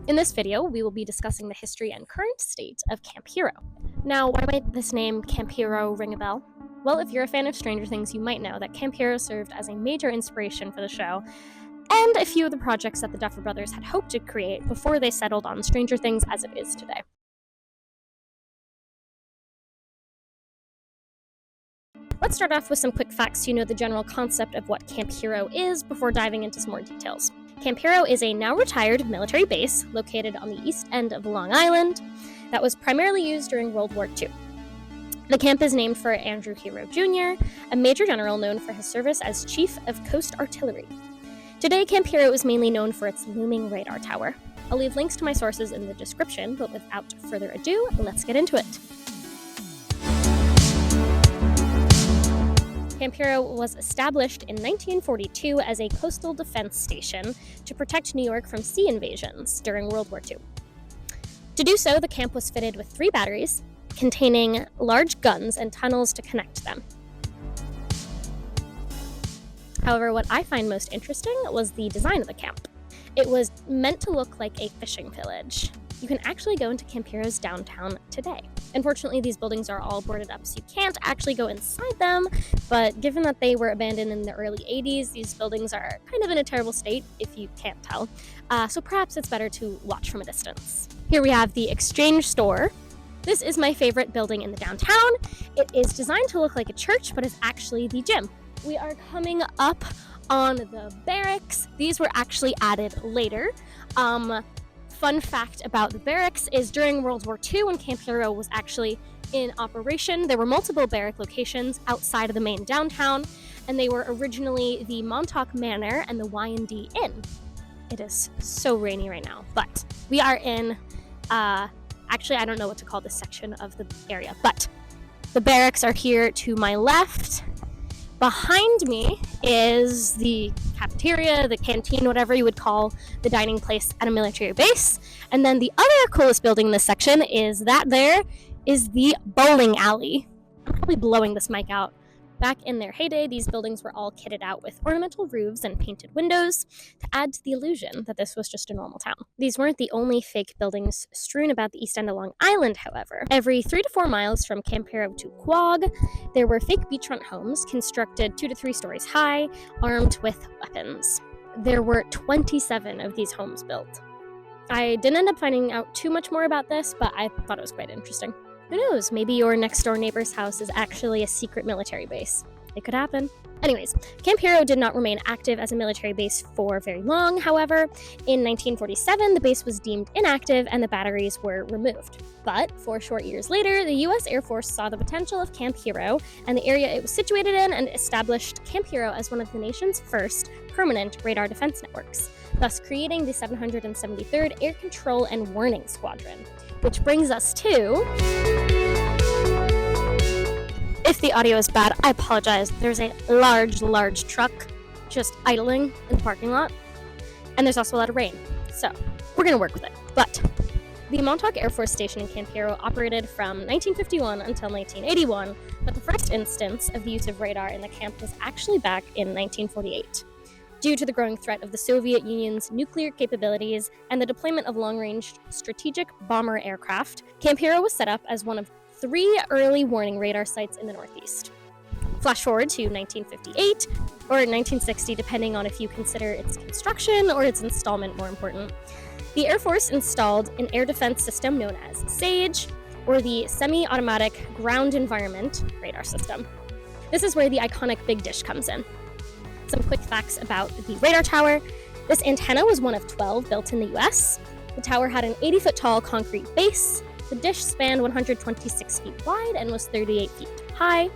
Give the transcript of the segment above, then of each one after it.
In this video, we will be discussing the history and current state of Camp Hero. Now, why might this name Camp Hero ring a bell? Well, if you're a fan of Stranger Things, you might know that Camp Hero served as a major inspiration for the show, and a few of the projects that the Duffer Brothers had hoped to create before they settled on Stranger Things as it is today. Let's start off with some quick facts so you know the general concept of what Camp Hero is before diving into some more details. Camp Hero is a now retired military base located on the east end of Long Island that was primarily used during World War II. The camp is named for Andrew Hero Jr., a major general known for his service as Chief of Coast Artillery. Today, Camp Hero is mainly known for its looming radar tower. I'll leave links to my sources in the description, but without further ado, let's get into it. Camp Hero was established in 1942 as a coastal defense station to protect New York from sea invasions during World War II. To do so, the camp was fitted with 3 batteries containing large guns and tunnels to connect them. However, what I find most interesting was the design of the camp. It was meant to look like a fishing village. You can actually go into Camp Hero's downtown today. Unfortunately, these buildings are all boarded up, so you can't actually go inside them, but given that they were abandoned in the early 80s, these buildings are kind of in a terrible state, if you can't tell, so perhaps it's better to watch from a distance. Here we have the Exchange Store. This is my favorite building in the downtown. It is designed to look like a church, but is actually the gym. We are coming up on the barracks. These were actually added later. Fun fact about the barracks is during World War II, when Camp Hero was actually in operation, there were multiple barrack locations outside of the main downtown, and they were originally the Montauk Manor and the Y&D Inn. It is so rainy right now, but we are in, actually I don't know what to call this section of the area, but the barracks are here to my left. Behind me is the cafeteria, the canteen, whatever you would call the dining place at a military base. And then the other coolest building in this section is that there is the bowling alley. I'm probably blowing this mic out. Back in their heyday, these buildings were all kitted out with ornamental roofs and painted windows to add to the illusion that this was just a normal town. These weren't the only fake buildings strewn about the east end of Long Island, however. Every 3 to 4 miles from Camp Hero to Quogue, there were fake beachfront homes constructed 2 to 3 stories high, armed with weapons. There were 27 of these homes built. I didn't end up finding out too much more about this, but I thought it was quite interesting. Who knows, maybe your next door neighbor's house is actually a secret military base. It could happen. Anyways, Camp Hero did not remain active as a military base for very long, however. In 1947, the base was deemed inactive and the batteries were removed. But 4 short years later, the US Air Force saw the potential of Camp Hero and the area it was situated in and established Camp Hero as one of the nation's first permanent radar defense networks, thus creating the 773rd Air Control and Warning Squadron. Which brings us to... If the audio is bad, I apologize. There's a large truck just idling in the parking lot, and there's also a lot of rain, so we're gonna work with it. But the Montauk Air Force Station in Camp Hero operated from 1951 until 1981, but the first instance of the use of radar in the camp was actually back in 1948. Due to the growing threat of the Soviet Union's nuclear capabilities and the deployment of long-range strategic bomber aircraft, Camp Hero was set up as one of 3 early warning radar sites in the Northeast. Flash forward to 1958, or 1960, depending on if you consider its construction or its installment more important. The Air Force installed an air defense system known as SAGE, or the Semi-Automatic Ground Environment Radar System. This is where the iconic Big Dish comes in. Some quick facts about the radar tower. This antenna was one of 12 built in the US. The tower had an 80-foot tall concrete base. The dish spanned 126 feet wide and was 38 feet high.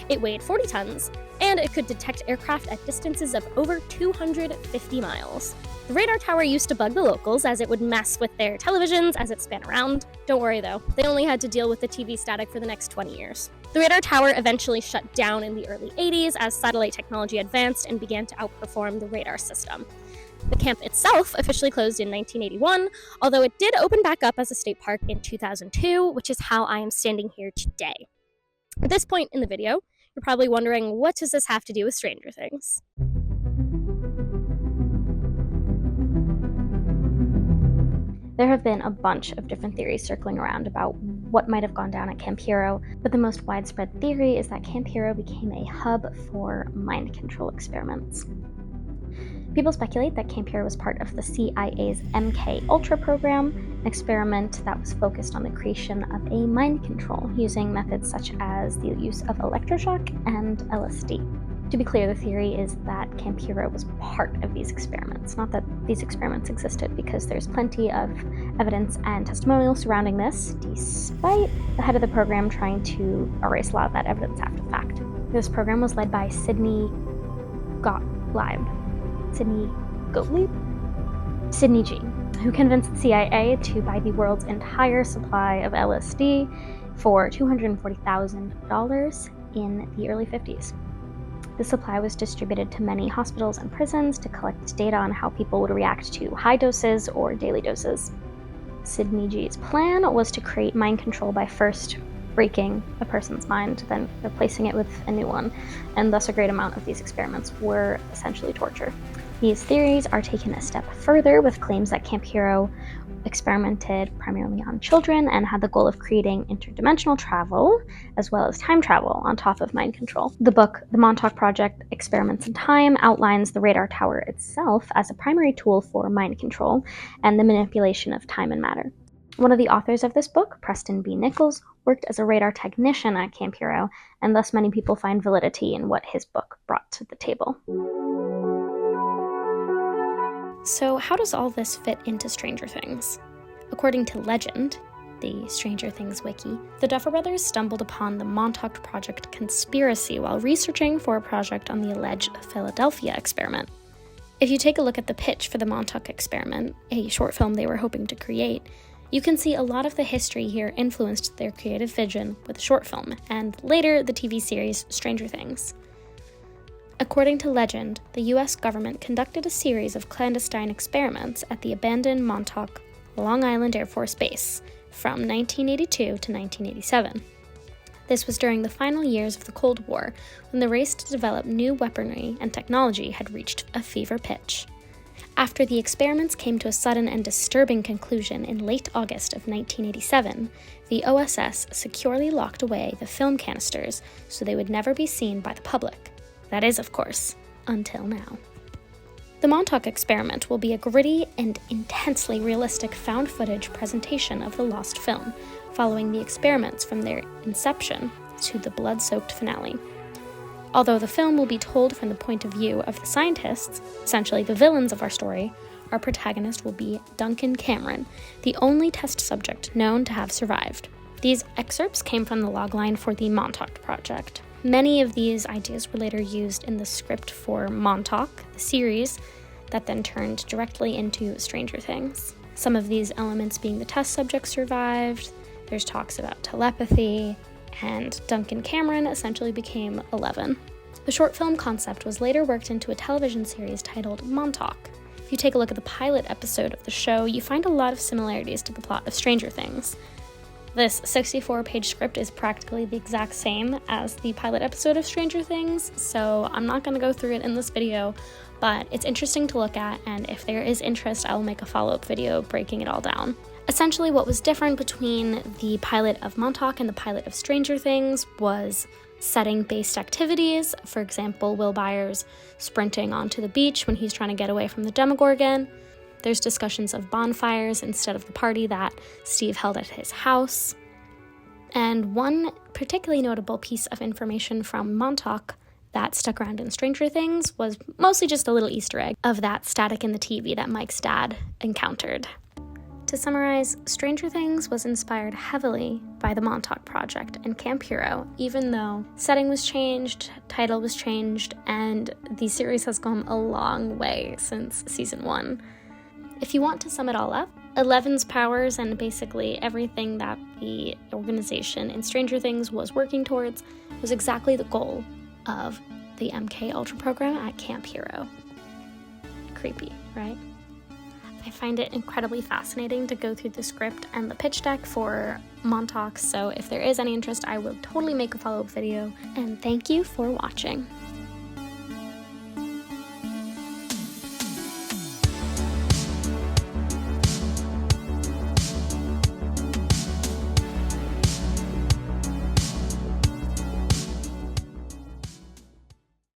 It weighed 40 tons, and it could detect aircraft at distances of over 250 miles. The radar tower used to bug the locals as it would mess with their televisions as it span around. Don't worry though, they only had to deal with the TV static for the next 20 years. The radar tower eventually shut down in the early 80s as satellite technology advanced and began to outperform the radar system. The camp itself officially closed in 1981, although it did open back up as a state park in 2002, which is how I am standing here today. At this point in the video, you're probably wondering, what does this have to do with Stranger Things? There have been a bunch of different theories circling around about what might have gone down at Camp Hero, but the most widespread theory is that Camp Hero became a hub for mind control experiments. People speculate that Camp Hero was part of the CIA's MK Ultra program, an experiment that was focused on the creation of a mind control using methods such as the use of electroshock and LSD. To be clear, the theory is that Camp Hero was part of these experiments, not that these experiments existed, because there's plenty of evidence and testimonials surrounding this, despite the head of the program trying to erase a lot of that evidence after the fact. This program was led by Sidney G, who convinced the CIA to buy the world's entire supply of LSD for $240,000 in the early 50s. The supply was distributed to many hospitals and prisons to collect data on how people would react to high doses or daily doses. Sidney G's plan was to create mind control by first breaking a person's mind, then replacing it with a new one, and thus a great amount of these experiments were essentially torture. These theories are taken a step further with claims that Camp Hero experimented primarily on children and had the goal of creating interdimensional travel as well as time travel on top of mind control. The book, The Montauk Project: Experiments in Time, outlines the radar tower itself as a primary tool for mind control and the manipulation of time and matter. One of the authors of this book, Preston B. Nichols, worked as a radar technician at Camp Hero, and thus many people find validity in what his book brought to the table. So how does all this fit into Stranger Things? According to legend, the Stranger Things wiki, the Duffer Brothers stumbled upon the Montauk Project conspiracy while researching for a project on the alleged Philadelphia experiment. If you take a look at the pitch for the Montauk experiment, a short film they were hoping to create, you can see a lot of the history here influenced their creative vision with the short film, and later the TV series Stranger Things. According to legend, the US government conducted a series of clandestine experiments at the abandoned Montauk, Long Island Air Force Base from 1982 to 1987. This was during the final years of the Cold War, when the race to develop new weaponry and technology had reached a fever pitch. After the experiments came to a sudden and disturbing conclusion in late August of 1987, the OSS securely locked away the film canisters so they would never be seen by the public. That is, of course, until now. The Montauk experiment will be a gritty and intensely realistic found footage presentation of the lost film, following the experiments from their inception to the blood-soaked finale. Although the film will be told from the point of view of the scientists, essentially the villains of our story, our protagonist will be Duncan Cameron, the only test subject known to have survived. These excerpts came from the logline for the Montauk Project. Many of these ideas were later used in the script for Montauk, the series, that then turned directly into Stranger Things. Some of these elements being the test subject survived, there's talks about telepathy, and Duncan Cameron essentially became 11. The short film concept was later worked into a television series titled Montauk. If you take a look at the pilot episode of the show, you find a lot of similarities to the plot of Stranger Things. This 64-page script is practically the exact same as the pilot episode of Stranger Things, so I'm not going to go through it in this video, but it's interesting to look at, and if there is interest, I will make a follow-up video breaking it all down. Essentially, what was different between the pilot of Montauk and the pilot of Stranger Things was setting-based activities. For example, Will Byers sprinting onto the beach when he's trying to get away from the Demogorgon. There's discussions of bonfires instead of the party that Steve held at his house. And one particularly notable piece of information from Montauk that stuck around in Stranger Things was mostly just a little Easter egg of that static in the TV that Mike's dad encountered. To summarize, Stranger Things was inspired heavily by the Montauk Project and Camp Hero, even though setting was changed, title was changed, and the series has come a long way since season 1. If you want to sum it all up, Eleven's powers and basically everything that the organization in Stranger Things was working towards was exactly the goal of the MK Ultra program at Camp Hero. Creepy, right? I find it incredibly fascinating to go through the script and the pitch deck for Montauk, so if there is any interest, I will totally make a follow-up video, and thank you for watching.